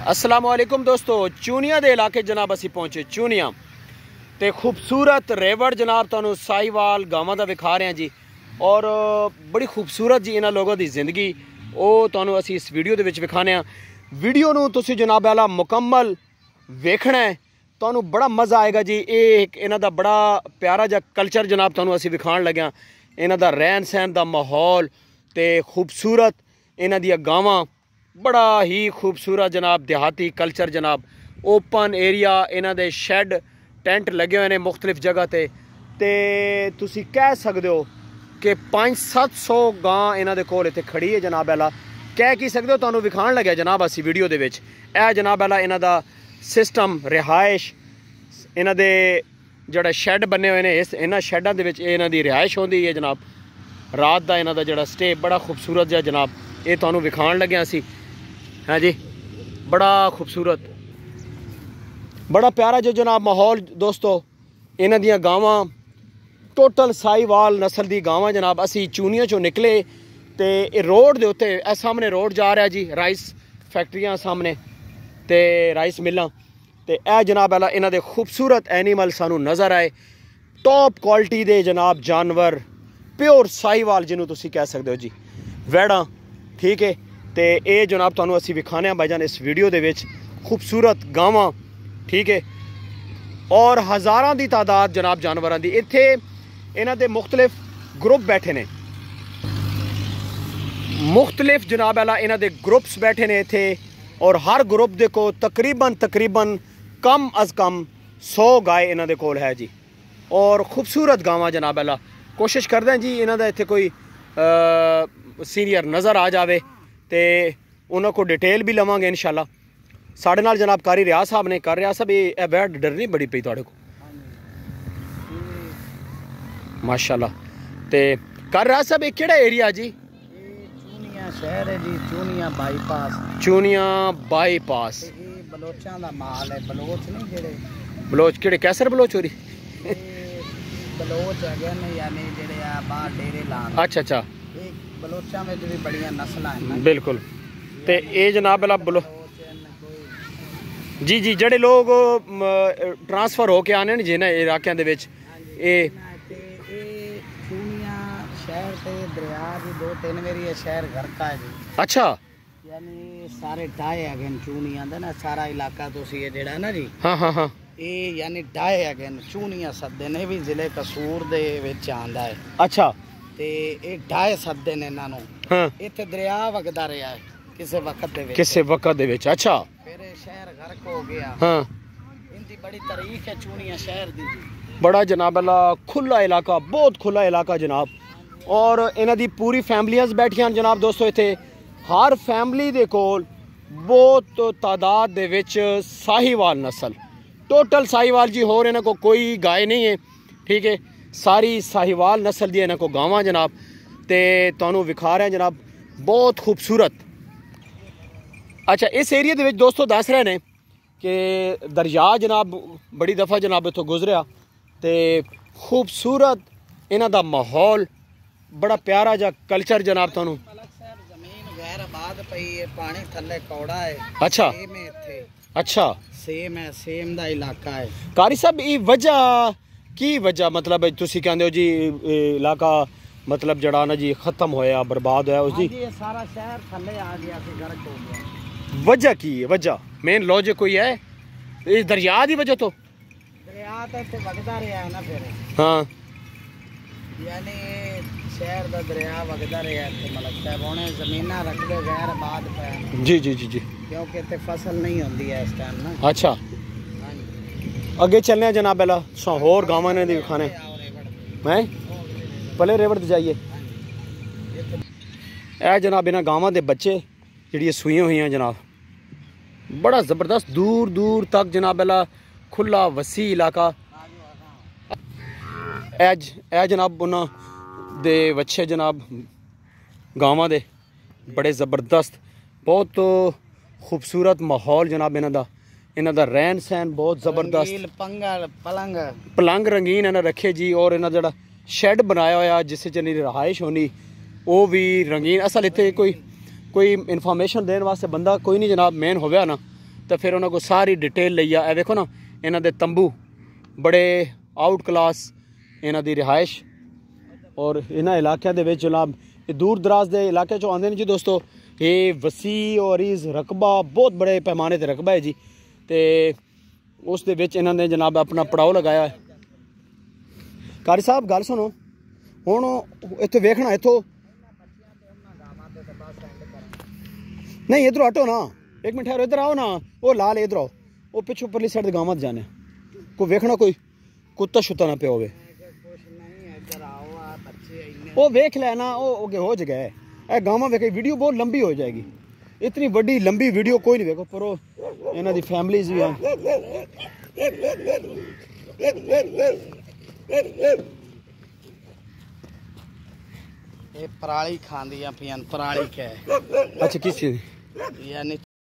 अस्सलाम वालेकुम दोस्तों, चूनिया के इलाके जनाब असी पहुँचे। चूनिया तो खूबसूरत रेवड़ जनाब तुहानू साहिवाल गावां दा विखा रहे हैं जी। और बड़ी खूबसूरत जी इन्हां लोगों की जिंदगी वो तुहानू असी इस वीडियो दे विच विखाने। वीडियो नू तुसी जनाब आला मुकम्मल वेखना है, तुहानू बड़ा मज़ा आएगा जी। ये एक इन्हां दा बड़ा प्यारा जा कल्चर जनाब तुहानू असी विखाण लगे। इन्हां दा रहन सहन दा माहौल ते खूबसूरत इन्हां दियां गावां, बड़ा ही खूबसूरत जनाब देहाती कल्चर जनाब। ओपन एरिया, इन्हां दे शैड टेंट लगे हुए हैं मुख्तलिफ जगह ते तुसी कह सकते हो कि 500-700 गां इन्हां दे कोल इत्थे खड़ी है जनाब आला। कह की सकते हो, तुहानू विखाण लगे जनाब असी वीडियो दे विच। ए जनाब आला इन्हां दा सिस्टम रिहाइश, इन्हां दे जड़ा शैड बने हुए हैं, इस इन्हां शैडां दे विच इन्हां दी रिहाइश होंदी है जनाब। रात दा इन्हां दा जड़ा स्टे बड़ा खूबसूरत जा जनाब, ये तुहानू विखाण लगे असी। हाँ जी, बड़ा खूबसूरत, बड़ा प्यारा जो जनाब माहौल दोस्तों। इन्हां दियां गावां टोटल साहिवाल नस्ल दी गावां जनाब। असी चूनिया चो निकले तो रोड दे उत्ते ए सामने रोड जा रहा जी, राइस फैक्ट्रियां सामने ते राइस मिलां ते ए जनाब आला इन्हां दे खूबसूरत एनीमल सानू नज़र आए। टॉप क्वालिटी दे जनाब जानवर, प्योर साहिवाल जिन्हों तुसी कह सकते हो जी, वैड़ा। ठीक है, तो ये जनाब तुहानू असी विखाने भाईजान इस वीडियो दे विच खूबसूरत गावां। ठीक है, और हज़ारां दी तादाद जनाब जानवरां दी। इत्थे इन्हां दे मुख्तलिफ ग्रुप बैठे ने, मुख्तलिफ जनाब आला इन्हां दे ग्रुप्स बैठे ने इत्थे। और हर ग्रुप दे को तकरीबन कम अज़ कम 100 गाय इन्हां दे कोल है जी। और खूबसूरत गावां जनाब आला। कोशिश करते हैं जी इन्हां दा इत्थे कोई सीनियर नज़र आ जाए तो उन्होंने को डिटेल भी लवांगे इंशाल्लाह। साढ़े नाल जनाब कारी रियाज साहब ने। कर रियाज साहब ये बैठ डरनी बड़ी पई तुहाडे को माशाल्लाह। तो कर रियाज साहब ये केड़ा एरिया जी? चूनिया शहर है जी, चूनिया बाईपास। चूनिया बाईपास बलोचां दा माल है। बलोच नहीं जेड़े बलोच केड़े कैसर बलोच हो रही? बलोच है ने, यानी जेड़े आ बाहर डेरे लान। अच्छा, बलोचां में भी बड़ियां नस्लां हैं। बिल्कुल। तो ये जनाब वाला बलो जी जी जड़े लोग ट्रांसफर होके आने जिन्हें इलाकों के चूनिया शहर से दरिया की 2-3 मेरी ये शहर घर का है जी। अच्छा, यानी सारे डाए है चूनिया ना, सारा इलाका तो ये जेड़ा ना जी। हाँ ये यानी डाए है चूनिया सदे ने, भी जिले कसूर दे विच आंदा है। अच्छा, ते ये डाए सदे ने इन्हां नूं। हाँ, इत्थे दरिया वगदा रहा है किसी वक्त दे विच। अच्छा, फिर शहर गर्क हो गया। हाँ, इनकी बड़ी तारीफ है चूनिया शहर दी। बड़ा जनाब अल्लाह खुला इलाका, बहुत खुला इलाका जनाब। और इन्हां दी पूरी फैमिलियां बैठियां जनाब दोस्तों इत्थे। हर फैमिली दे कोल बहुत तादाद दे विच साहिवाल नस्ल, टोटल साहिवाल जी। होर इन्हां को कोई गाय नहीं है। ठीक है, सारी साहिवाल नस्ल दी इन्हां को गावां जनाब। ते तुहानू विखा रहे हैं जनाब, बहुत खूबसूरत। अच्छा, इस एरिया दे विच दोस्तों दस रहे ने कि दरिया जनाब बड़ी दफ़ा जनाब इत्थों गुजरिया ते खूबसूरत इन्हां दा माहौल, बड़ा प्यारा जा कल्चर जनाब तुहानू। जमीन गैर आबाद पई है, पानी थल्ले कौड़ा है। अच्छा, सेम है इत्थे। अच्छा, सेम है, सेम दा इलाका है। कारी साहब ये वजह की वजह मतलब तुसी कहंदे हो जी इलाका मतलब जड़ा ना जी खत्म होया, बर्बाद होया उसदी? ये सारा शहर थल्ले आ गया सी, गर्क हो गया। वजह की है? वजह मेन लॉजिक कोई है इस दरिया दी वजह? तो दरिया तो इत्थे वगदा रहा है ना फिर। हाँ, यानी शहर दा दरिया वगदा रहा है। मलक साहब हुणे जमीनां रखदे गैर आबाद पे जी जी जी जी, क्योंकि इत्थे फसल नहीं होंदी है इस टाइम ना। अच्छा, अगे चलने जनाब अला होर गावां ने दिखाने। मैं पहले रेवड़ ते जाइए। ए जनाब इन्हां गावां दे बच्चे जिहड़ियां सूइयां हुई जनाब, बड़ा ज़बरदस्त दूर दूर तक जनाब अला खुला वसी इलाका। ए जनाब उन्हां दे बच्चे जनाब गावां दे, बड़े ज़बरदस्त, बहुत खूबसूरत माहौल जनाब इन्हां दा रहन सहन बहुत ज़बरदस्त। पलंग रंगीन इन्हें रखे जी। और इन्हां जड़ा शैड बनाया होया जिस च रहाइश होनी वो भी रंगीन। असल इत्थे कोई इंफॉर्मेशन देने वास्ते बंदा कोई नहीं जनाब, मेन होया ना तो फिर उन्होंने को सारी डिटेल लिया। ए देखो ना इन्हों के तंबू बड़े आउट क्लास इन्हों की रिहाइश और इन्होंने इलाकों के जनाब दूर दराज के इलाके चो आते हैं जी दोस्तों। ये वसी और इस रकबा बहुत बड़े पैमाने पर रकबा है जी। तो उस दे विच इन्होंने जनाब अपना पड़ाव लगाया है। कारी साहब गल सुनो हुण इत्थे वेखना इत्थों नहीं इधर हटो ना एक मिनट ठहरो इधर आओ ना वो लाल इधर आओ वो पिछू परली साइड गावां जाने को वेखना कोई कुत्ता शुत्ता ना पे होवे वो वेख लेना वो हो जगह है गावां वेख वीडियो बहुत लंबी हो जाएगी इतनी बड़ी लंबी वीडियो कोई नहीं देखो पर इन्हां दी फैमिलीज भी हैं। ये पराली खांदियां पियां पराली के अच्छा किस चीज यानी